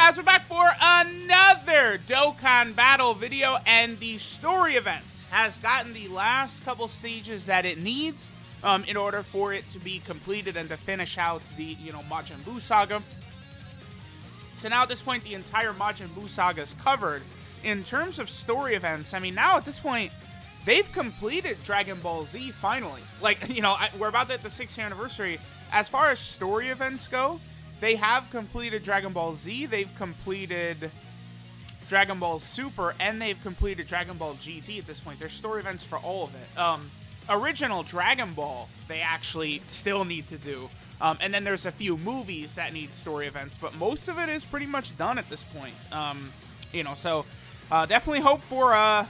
guys? We're back for another Dokkan battle video, and the story event has gotten the last couple stages that it needs in order for it to be completed and to finish out the, Majin Buu Saga. So now at this point, the entire Majin Buu Saga is covered. In terms of story events, I mean, now at this point, they've completed Dragon Ball Z finally. Like, we're about to hit the 6th anniversary. As far as story events go, they have completed Dragon Ball Z, they've completed Dragon Ball Super, and they've completed Dragon Ball GT at this point. There's story events for all of it. Original Dragon Ball, they actually still need to do. And then there's a few movies that need story events, but most of it is pretty much done at this point. So definitely hope for,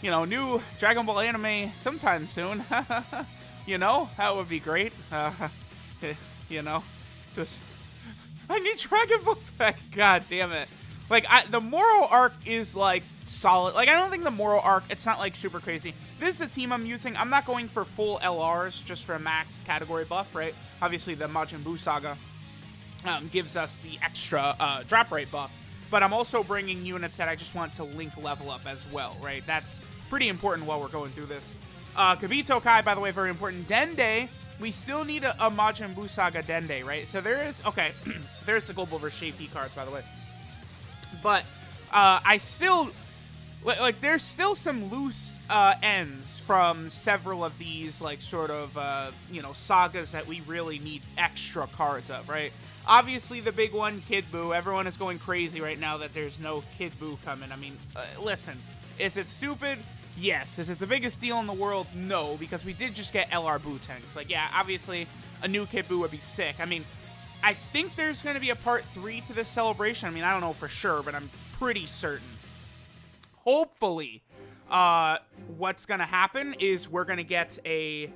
new Dragon Ball anime sometime soon. That would be great. Just... I need Dragon Ball back. God damn it. Like, the moral arc is, like, solid. Like, I don't think the moral arc, it's not, like, super crazy. This is a team I'm using. I'm not going for full LRs just for a max category buff, right? Obviously, the Majin Buu Saga gives us the extra drop rate buff. But I'm also bringing units that I just want to link level up as well, right? That's pretty important while we're going through this. Kibito Kai, by the way, very important. Dende. We still need a Majin Buu Saga Dende, right? So there is... Okay, there's the Global vs. Shape cards, by the way. But I still... Like, there's still some loose ends from several of these, like, sort of, sagas that we really need extra cards of, right? Obviously, the big one, Kid Buu. Everyone is going crazy right now that there's no Kid Buu coming. I mean, listen, is it stupid? Yes. Is it the biggest deal in the world? No, because we did just get LR Buu tanks. Like, yeah, obviously, a new Kid Buu would be sick. I mean, I think there's going to be a part 3 to this celebration. I mean, I don't know for sure, but I'm pretty certain. Hopefully, what's going to happen is we're going to get a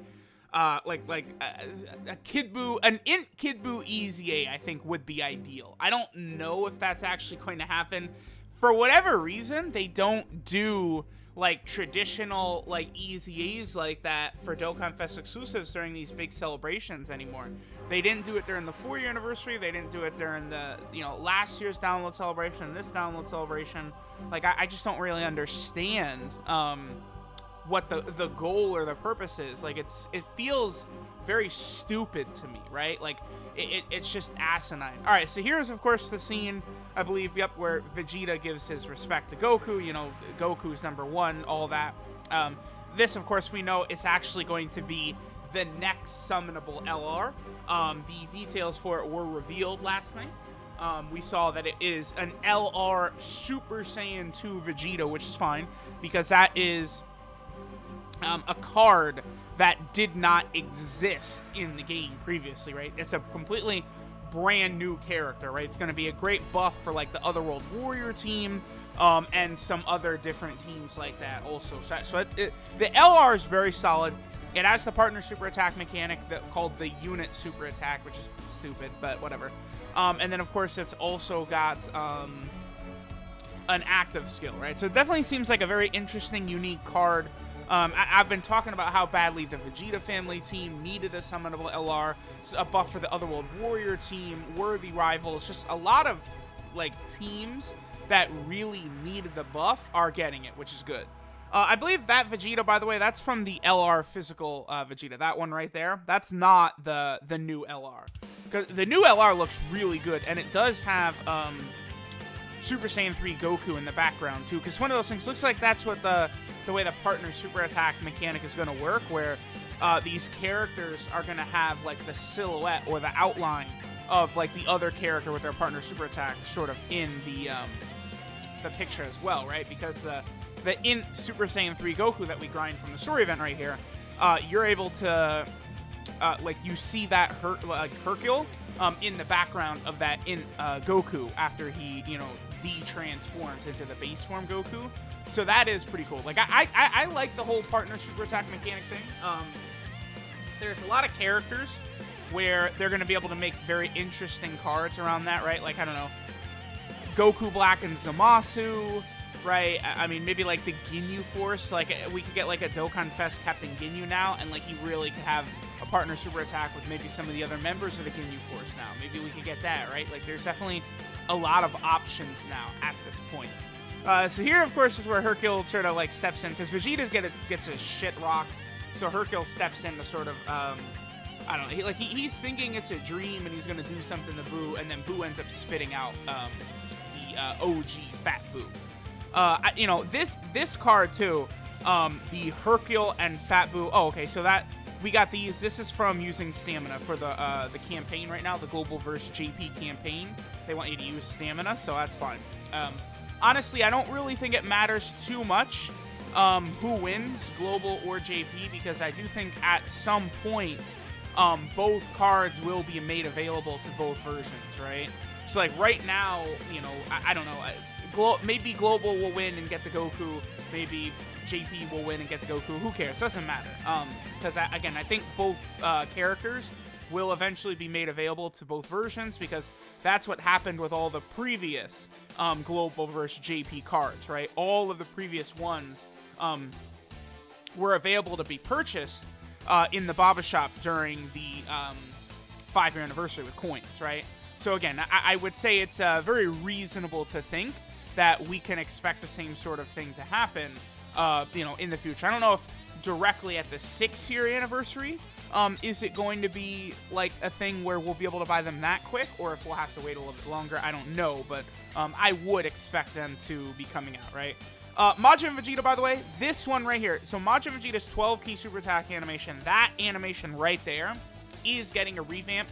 Kid Buu, an Int Kid Buu EZA, I think, would be ideal. I don't know if that's actually going to happen. For whatever reason, they don't do... like traditional like EZAs like that for Dokkan Fest exclusives during these big celebrations anymore. They didn't do it during the 4-year anniversary. They didn't do it during the last year's download celebration, this download celebration. Like I just don't really understand what the goal or the purpose is. Like it feels very stupid to me, right? Like it's just asinine. All right, so here's of course the scene, I believe, where Vegeta gives his respect to Goku. Goku's #1, all that. This, of course, we know is actually going to be the next summonable LR. The details for it were revealed last night. We saw that it is an LR Super Saiyan 2 Vegeta, which is fine, because that is a card that did not exist in the game previously, right? It's a completely brand new character, right? It's going to be a great buff for like the Otherworld Warrior team and some other different teams like that also. So the LR is very solid. It has the partner super attack mechanic called the unit super attack, which is stupid, but whatever. And then of course it's also got an active skill, right? So it definitely seems like a very interesting, unique card. I've been talking about how badly the Vegeta family team needed a summonable LR, a buff for the Otherworld Warrior team, worthy rivals. Just a lot of like teams that really needed the buff are getting it, which is good. I believe that Vegeta, by the way, that's from the LR physical Vegeta. That one right there, that's not the new LR. Because the new LR looks really good, and it does have Super Saiyan 3 Goku in the background too. Because one of those things looks like that's what the way the partner super attack mechanic is going to work, where these characters are going to have like the silhouette or the outline of like the other character with their partner super attack sort of in the picture as well, right? Because the in Super Saiyan 3 Goku that we grind from the story event right here, you're able to like you see that Hercule in the background of that in Goku after he de-transforms into the base form Goku. So that is pretty cool. Like I like the whole partner super attack mechanic thing. There's a lot of characters where they're going to be able to make very interesting cards around that, right? Like, I don't know, Goku Black and Zamasu, right? I mean, maybe like the Ginyu Force. Like we could get like a Dokkan Fest Captain Ginyu now, and like he really could have a partner super attack with maybe some of the other members of the Ginyu Force now. Maybe we could get that, right? Like there's definitely a lot of options now at this point. So here, of course, is where Hercule sort of like steps in, because Vegeta gets a shit rock, so Hercule steps in to sort of, I don't know, he's thinking it's a dream and he's gonna do something to Buu, and then Buu ends up spitting out the OG Fat Buu. You know, this card too, the Hercule and Fat Buu. Oh, okay, so that we got these. This is from using stamina for the campaign right now, the Global vs. JP campaign. They want you to use stamina, so that's fine. Honestly, I don't really think it matters too much who wins, Global or JP, because I do think at some point both cards will be made available to both versions, right? So like right now, you know, I don't know, maybe Global will win and get the Goku, maybe JP will win and get the Goku, who cares? Doesn't matter. Because again, I think both characters will eventually be made available to both versions, because that's what happened with all the previous Global vs. JP cards, right? All of the previous ones were available to be purchased in the Baba Shop during the 5-year anniversary with coins, right? So again, I would say it's very reasonable to think that we can expect the same sort of thing to happen, you know, in the future. I don't know if directly at the 6-year anniversary, is it going to be like a thing where we'll be able to buy them that quick, or if we'll have to wait a little bit longer. I don't know, but I would expect them to be coming out, right? Majin Vegeta, by the way, this one right here. So Majin Vegeta's 12 key super attack animation, that animation right there is getting a revamp.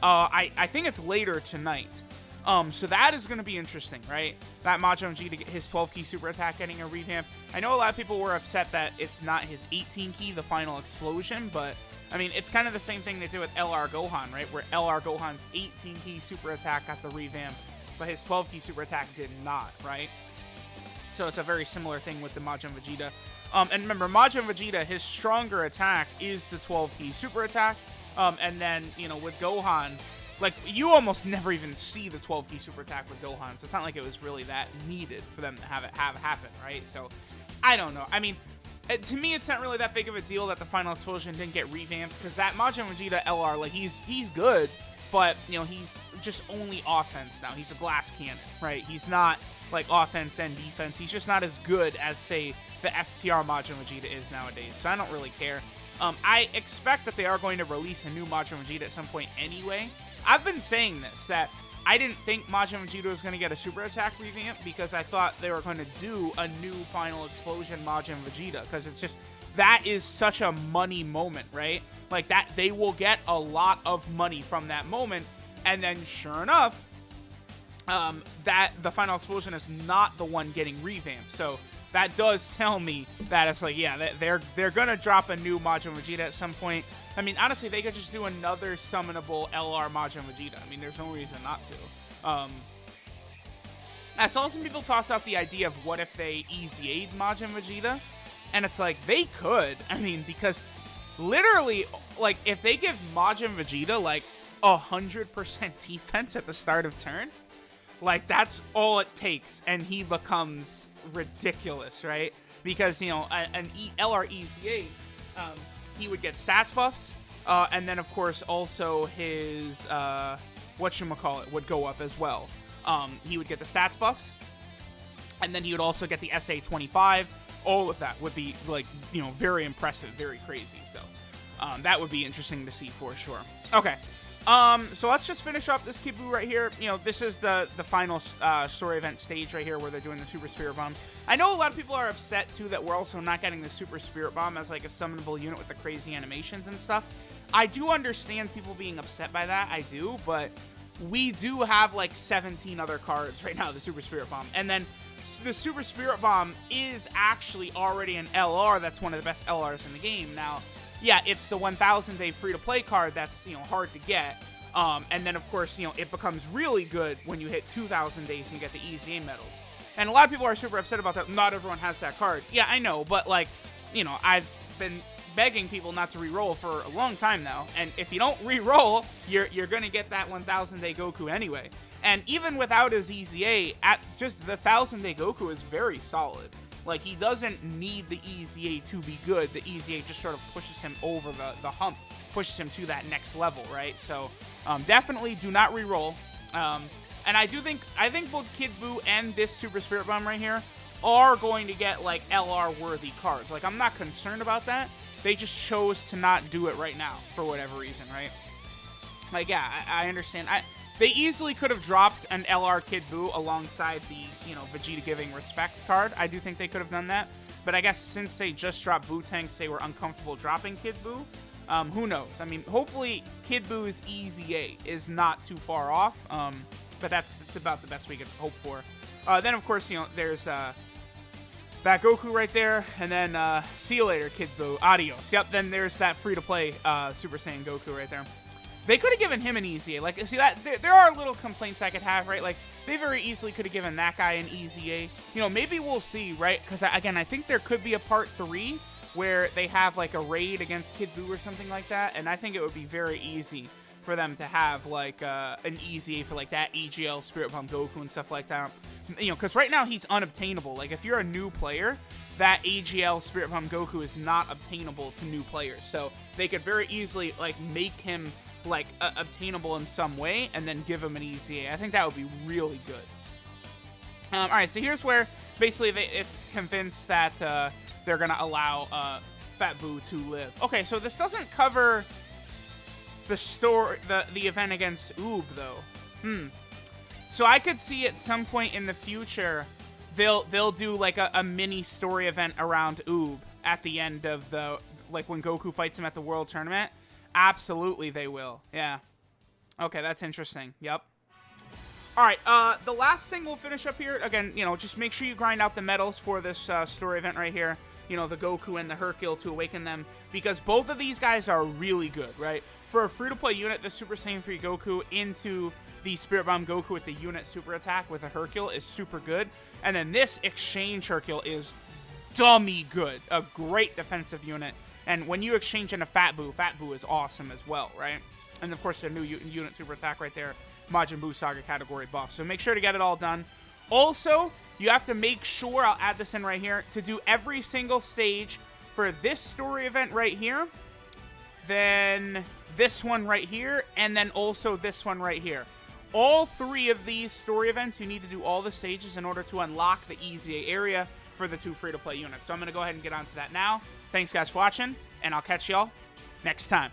I think it's later tonight. So that is going to be interesting, right? That Majin Vegeta, his 12 key super attack getting a revamp. I know a lot of people were upset that it's not his 18 key, the final explosion, but I mean, it's kind of the same thing they did with LR Gohan, right? Where LR Gohan's 18 key super attack got the revamp, but his 12 key super attack did not, right? So it's a very similar thing with the Majin Vegeta. And remember, Majin Vegeta, his stronger attack is the 12 key super attack. And then, you know, with Gohan, like, you almost never even see the 12 key super attack with Gohan, so it's not like it was really that needed for them to have it happen, right? So, I don't know. I mean, to me, it's not really that big of a deal that the final explosion didn't get revamped, because that Majin Vegeta LR, like, he's good, but, you know, he's just only offense now. He's a glass cannon, right? He's not, like, offense and defense. He's just not as good as, say, the STR Majin Vegeta is nowadays, so I don't really care. I expect that they are going to release a new Majin Vegeta at some point anyway. I've been saying this, that I didn't think Majin Vegeta was going to get a super attack revamp, because I thought they were going to do a new final explosion Majin Vegeta, because it's just, that is such a money moment, right? Like, that, they will get a lot of money from that moment, and then sure enough, that the final explosion is not the one getting revamped. So that does tell me that it's like, yeah, they're gonna drop a new Majin Vegeta at some point. I mean, honestly, they could just do another summonable LR Majin Vegeta. I mean, there's no reason not to. I saw some people toss out the idea of what if they EZA'd Majin Vegeta, and it's like, they could. I mean, because literally, like, if they give Majin Vegeta, like, 100% defense at the start of turn, like, that's all it takes, and he becomes ridiculous, right? Because, you know, an LR EZA, he would get stats buffs, and then, of course, also his, whatchamacallit, would go up as well. He would get the stats buffs, and then he would also get the SA-25. All of that would be, like, you know, very impressive, very crazy, so that would be interesting to see for sure. Okay. So let's just finish up this Kid Buu right here. You know, this is the final story event stage right here where they're doing the Super Spirit Bomb. I know a lot of people are upset, too, that we're also not getting the Super Spirit Bomb as, like, a summonable unit with the crazy animations and stuff. I do understand people being upset by that. I do, but we do have, like, 17 other cards right now, the Super Spirit Bomb. And then the Super Spirit Bomb is actually already an LR that's one of the best LRs in the game. Now, yeah, it's the 1,000-day free-to-play card that's, you know, hard to get. And then, of course, you know, it becomes really good when you hit 2,000 days and you get the EZA medals. And a lot of people are super upset about that. Not everyone has that card. Yeah, I know, but, like, you know, I've been begging people not to re-roll for a long time now. And if you don't re-roll, you're going to get that 1,000-day Goku anyway. And even without his EZA, at just the 1,000-day Goku is very solid. Like, he doesn't need the EZA to be good. The EZA just sort of pushes him over the hump, pushes him to that next level, right? So, definitely do not re-roll. And And I think both Kid Buu and this Super Spirit Bomb right here are going to get, like, LR-worthy cards. Like, I'm not concerned about that. They just chose to not do it right now for whatever reason, right? Like, yeah, I understand. They easily could have dropped an LR Kid Buu alongside the, you know, Vegeta Giving Respect card. I do think they could have done that. But I guess since they just dropped Buu Tanks, they were uncomfortable dropping Kid Buu. Who knows? I mean, hopefully Kid Buu's EZA is not too far off. But that's about the best we could hope for. Then, of course, you know, there's that Goku right there. And then, see you later, Kid Buu. Adios. Yep, then there's that free-to-play Super Saiyan Goku right there. They could have given him an EZA. Like, see, that there are little complaints I could have, right? Like, they very easily could have given that guy an EZA. You know, maybe we'll see, right? Because, again, I think there could be a part 3 where they have, like, a raid against Kid Buu or something like that. And I think it would be very easy for them to have, like, an EZA for, like, that AGL Spirit Bomb Goku and stuff like that. You know, because right now he's unobtainable. Like, if you're a new player, that AGL Spirit Bomb Goku is not obtainable to new players. So they could very easily, like, make him, like, obtainable in some way and then give him an EZA. I think that would be really good. Alright, so here's where basically it's convinced that they're going to allow Fat Buu to live. Okay, so this doesn't cover the event against Oob, though. So I could see at some point in the future they'll do like a mini story event around Oob at the end of the, like, when Goku fights him at the World Tournament. Absolutely they will. Yeah. Okay, that's interesting. Yep. Alright, the last thing we'll finish up here, again, you know, just make sure you grind out the medals for this story event right here. You know, the Goku and the Hercule to awaken them, because both of these guys are really good, right? For a free-to-play unit, the Super Saiyan 3 Goku into the Spirit Bomb Goku with the unit super attack with a Hercule is super good. And then this exchange Hercule is dummy good. A great defensive unit. And when you exchange in a Fat Buu is awesome as well, right? And of course, the new unit super attack right there, Majin Buu Saga category buff. So make sure to get it all done. Also, you have to make sure, I'll add this in right here, to do every single stage for this story event right here, then this one right here, and then also this one right here. All 3 of these story events, you need to do all the stages in order to unlock the EZA area for the 2 free-to-play units. So I'm going to go ahead and get onto that now. Thanks, guys, for watching, and I'll catch y'all next time.